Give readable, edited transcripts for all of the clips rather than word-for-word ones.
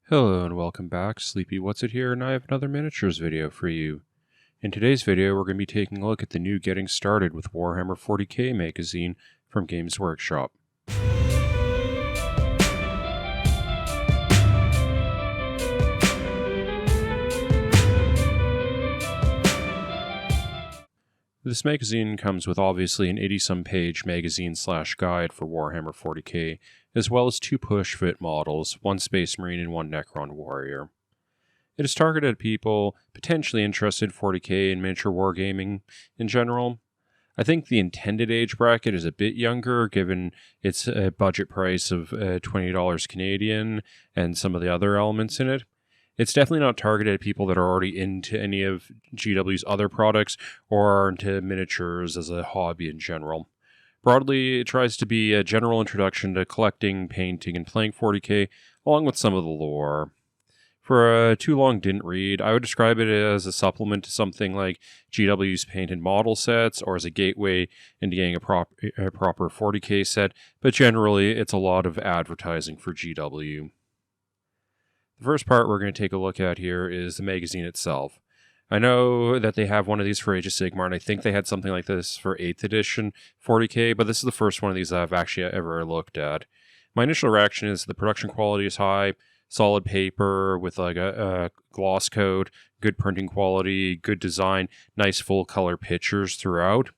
Hello and welcome back, Sleepy What's It here, and I have another miniatures video for you. In today's video, we're going to be taking a look at the new Getting Started with Warhammer 40k magazine from Games Workshop. This magazine comes with obviously an 80-some page magazine/guide for Warhammer 40k, as well as two push-fit models, one Space Marine and one Necron Warrior. It is targeted at people potentially interested in 40k and miniature wargaming in general. I think the intended age bracket is a bit younger, given its budget price of $20 Canadian and some of the other elements in it. It's definitely not targeted at people that are already into any of GW's other products or are into miniatures as a hobby in general. Broadly, it tries to be a general introduction to collecting, painting, and playing 40k, along with some of the lore. For a too long didn't read, I would describe it as a supplement to something like GW's painted model sets, or as a gateway into getting a proper 40k set, but generally it's a lot of advertising for GW. The first part we're going to take a look at here is the magazine itself. I know that they have one of these for Age of Sigmar, and I think they had something like this for 8th edition 40k, but this is the first one of these I've actually ever looked at. My initial reaction is the production quality is high, solid paper with like a gloss coat, good printing quality, good design, nice full color pictures throughout.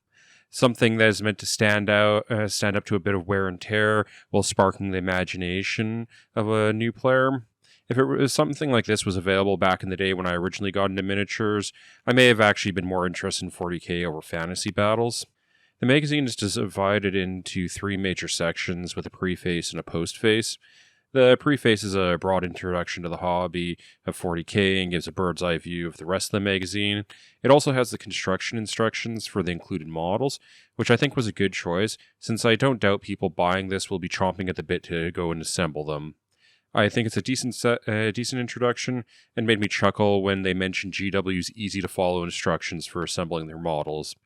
Something that is meant to stand up to a bit of wear and tear while sparking the imagination of a new player. If it was something like this was available back in the day when I originally got into miniatures, I may have actually been more interested in 40k over fantasy battles. The magazine is divided into three major sections with a preface and a postface. The preface is a broad introduction to the hobby of 40k and gives a bird's eye view of the rest of the magazine. It also has the construction instructions for the included models, which I think was a good choice, since I don't doubt people buying this will be chomping at the bit to go and assemble them. I think it's a decent introduction, and made me chuckle when they mentioned GW's easy-to-follow instructions for assembling their models.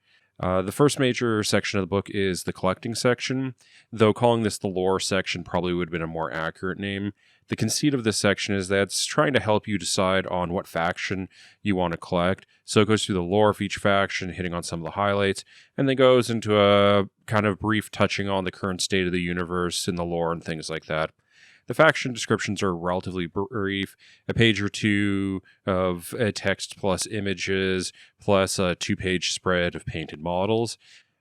The first major section of the book is the collecting section, though calling this the lore section probably would have been a more accurate name. The conceit of this section is that it's trying to help you decide on what faction you want to collect, so it goes through the lore of each faction, hitting on some of the highlights, and then goes into a kind of brief touching on the current state of the universe and the lore and things like that. The faction descriptions are relatively brief, a page or two of text plus images, plus a 2-page spread of painted models.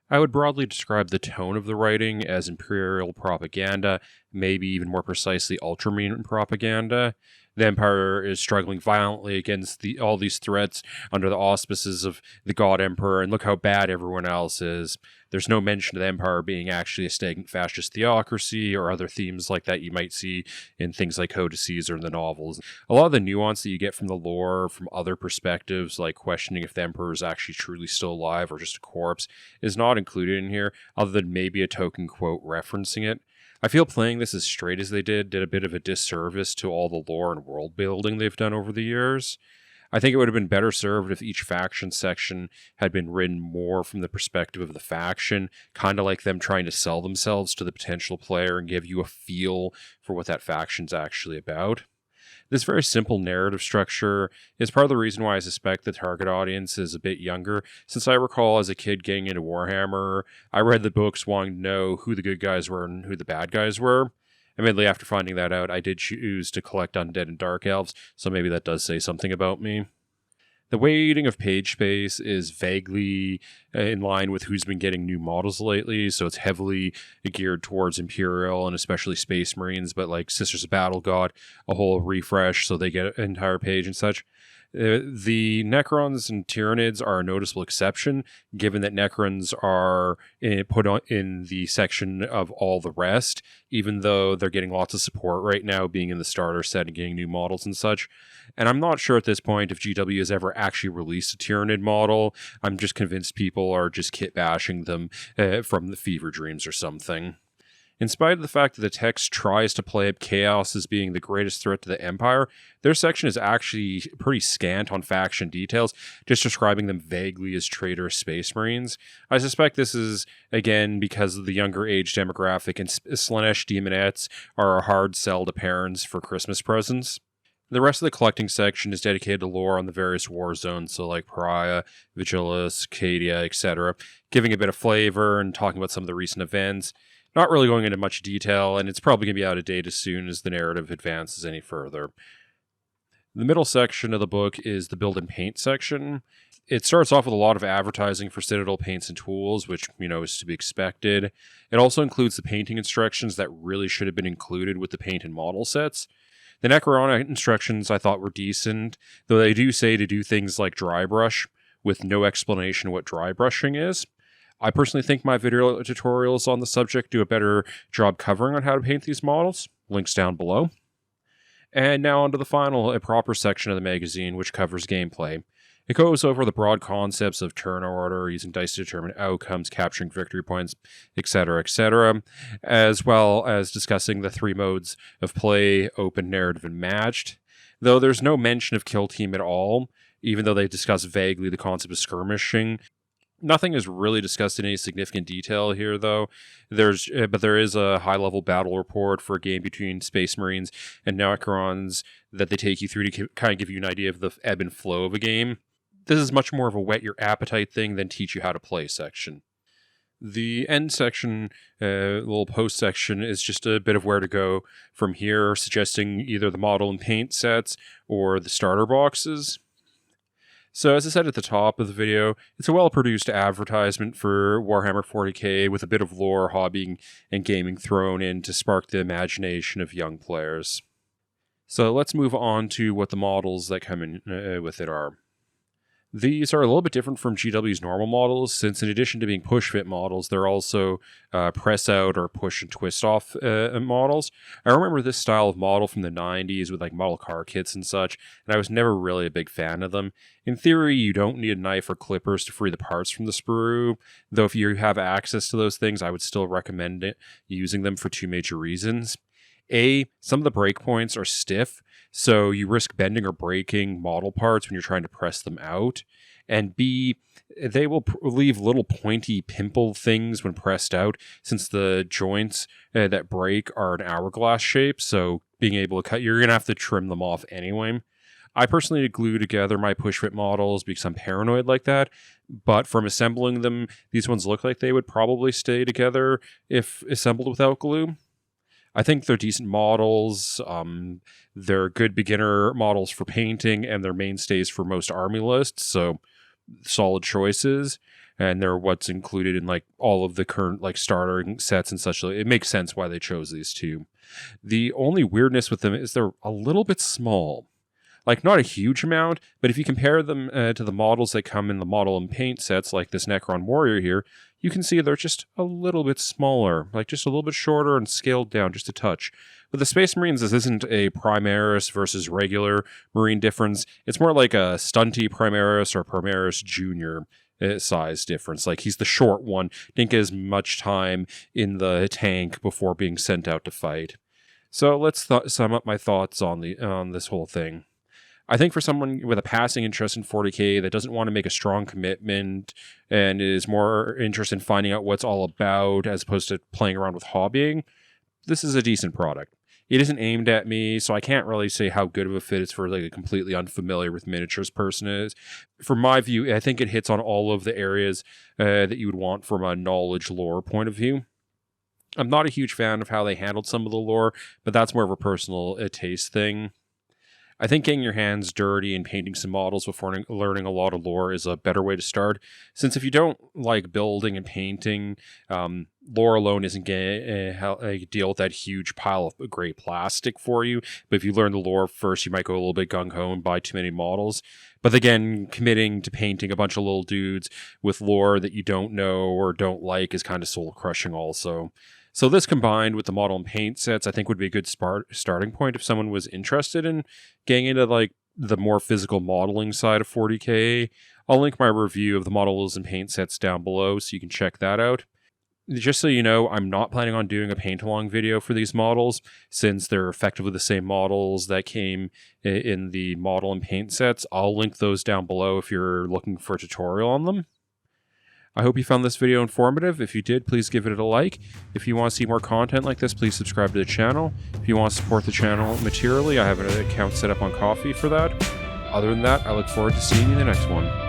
I would broadly describe the tone of the writing as imperial propaganda, maybe even more precisely Ultramarine propaganda. The Empire is struggling violently against all these threats under the auspices of the God Emperor, and look how bad everyone else is. There's no mention of the Empire being actually a stagnant fascist theocracy or other themes like that you might see in things like Codices or the novels. A lot of the nuance that you get from the lore from other perspectives, like questioning if the Emperor is actually truly still alive or just a corpse, is not included in here, other than maybe a token quote referencing it. I feel playing this as straight as they did a bit of a disservice to all the lore and world building they've done over the years. I think it would have been better served if each faction section had been written more from the perspective of the faction, kind of like them trying to sell themselves to the potential player and give you a feel for what that faction's actually about. This very simple narrative structure is part of the reason why I suspect the target audience is a bit younger, since I recall as a kid getting into Warhammer, I read the books wanting to know who the good guys were and who the bad guys were. Admittedly, after finding that out, I did choose to collect Undead and Dark Elves, so maybe that does say something about me. The weighting of page space is vaguely in line with who's been getting new models lately, so it's heavily geared towards Imperial and especially Space Marines, but like Sisters of Battle got a whole refresh, so they get an entire page and such. The Necrons and Tyranids are a noticeable exception, given that Necrons are put in the section of all the rest, even though they're getting lots of support right now, being in the starter set and getting new models and such. And I'm not sure at this point if GW has ever actually released a Tyranid model. I'm just convinced people are just kit bashing them from the fever dreams or something. In spite of the fact that the text tries to play up Chaos as being the greatest threat to the Empire, their section is actually pretty scant on faction details, just describing them vaguely as traitorous Space Marines. I suspect this is, again, because of the younger age demographic, and Slaanesh Demonettes are a hard sell to parents for Christmas presents. The rest of the collecting section is dedicated to lore on the various war zones, so like Pariah, Vigilus, Cadia, etc., giving a bit of flavor and talking about some of the recent events. Not really going into much detail, and it's probably going to be out of date as soon as the narrative advances any further. The middle section of the book is the build and paint section. It starts off with a lot of advertising for Citadel paints and tools, which, is to be expected. It also includes the painting instructions that really should have been included with the paint and model sets. The Necrona instructions I thought were decent, though they do say to do things like dry brush, with no explanation what dry brushing is. I personally think my video tutorials on the subject do a better job covering on how to paint these models. Links down below. And now onto the final and proper section of the magazine, which covers gameplay. It goes over the broad concepts of turn order, using dice to determine outcomes, capturing victory points, etc., as well as discussing the 3 modes of play: open, narrative, and matched. Though there's no mention of kill team at all, even though they discuss vaguely the concept of skirmishing. Nothing is really discussed in any significant detail here, though. But there is a high-level battle report for a game between Space Marines and Necrons that they take you through to kind of give you an idea of the ebb and flow of a game. This is much more of a whet your appetite thing than teach you how to play section. The end section, little post section, is just a bit of where to go from here, suggesting either the model and paint sets or the starter boxes. So as I said at the top of the video, it's a well-produced advertisement for Warhammer 40k with a bit of lore, hobbying, and gaming thrown in to spark the imagination of young players. So let's move on to what the models that come in with it are. These are a little bit different from GW's normal models, since in addition to being push-fit models, they're also press-out or push and twist-off models. I remember this style of model from the 90s with like model car kits and such, and I was never really a big fan of them. In theory, you don't need a knife or clippers to free the parts from the sprue, though if you have access to those things, I would still recommend using them for 2 major reasons. A, some of the breakpoints are stiff, so you risk bending or breaking model parts when you're trying to press them out. And B, they will leave little pointy pimple things when pressed out, since the joints that break are an hourglass shape, so being able to cut, you're going to have to trim them off anyway. I personally glue together my push-fit models because I'm paranoid like that, but from assembling them, these ones look like they would probably stay together if assembled without glue. I think they're decent models. They're good beginner models for painting, and they're mainstays for most army lists, so solid choices. And they're what's included in like all of the current like starter sets and such. It makes sense why they chose these 2. The only weirdness with them is they're a little bit small. Like, not a huge amount, but if you compare them to the models that come in the model and paint sets, like this Necron Warrior here, you can see they're just a little bit smaller, like just a little bit shorter and scaled down just a touch. With the Space Marines, this isn't a Primaris versus regular Marine difference. It's more like a stunty Primaris or Primaris Junior size difference. Like, he's the short one, didn't get as much time in the tank before being sent out to fight. So let's sum up my thoughts on this whole thing. I think for someone with a passing interest in 40k that doesn't want to make a strong commitment and is more interested in finding out what's all about as opposed to playing around with hobbying, this is a decent product. It isn't aimed at me, so I can't really say how good of a fit it's for like a completely unfamiliar with miniatures person is. From my view, I think it hits on all of the areas that you would want from a knowledge lore point of view. I'm not a huge fan of how they handled some of the lore, but that's more of a personal taste thing. I think getting your hands dirty and painting some models before learning a lot of lore is a better way to start, since if you don't like building and painting, lore alone isn't going to deal with that huge pile of gray plastic for you. But if you learn the lore first, you might go a little bit gung-ho and buy too many models. But again, committing to painting a bunch of little dudes with lore that you don't know or don't like is kind of soul-crushing also. So this combined with the model and paint sets, I think would be a good starting point if someone was interested in getting into like the more physical modeling side of 40k. I'll link my review of the models and paint sets down below so you can check that out. Just so you know, I'm not planning on doing a paint-along video for these models, since they're effectively the same models that came in the model and paint sets. I'll link those down below if you're looking for a tutorial on them. I hope you found this video informative. If you did, please give it a like. If you want to see more content like this, please subscribe to the channel. If you want to support the channel materially, I have an account set up on Ko-fi for that. Other than that, I look forward to seeing you in the next one.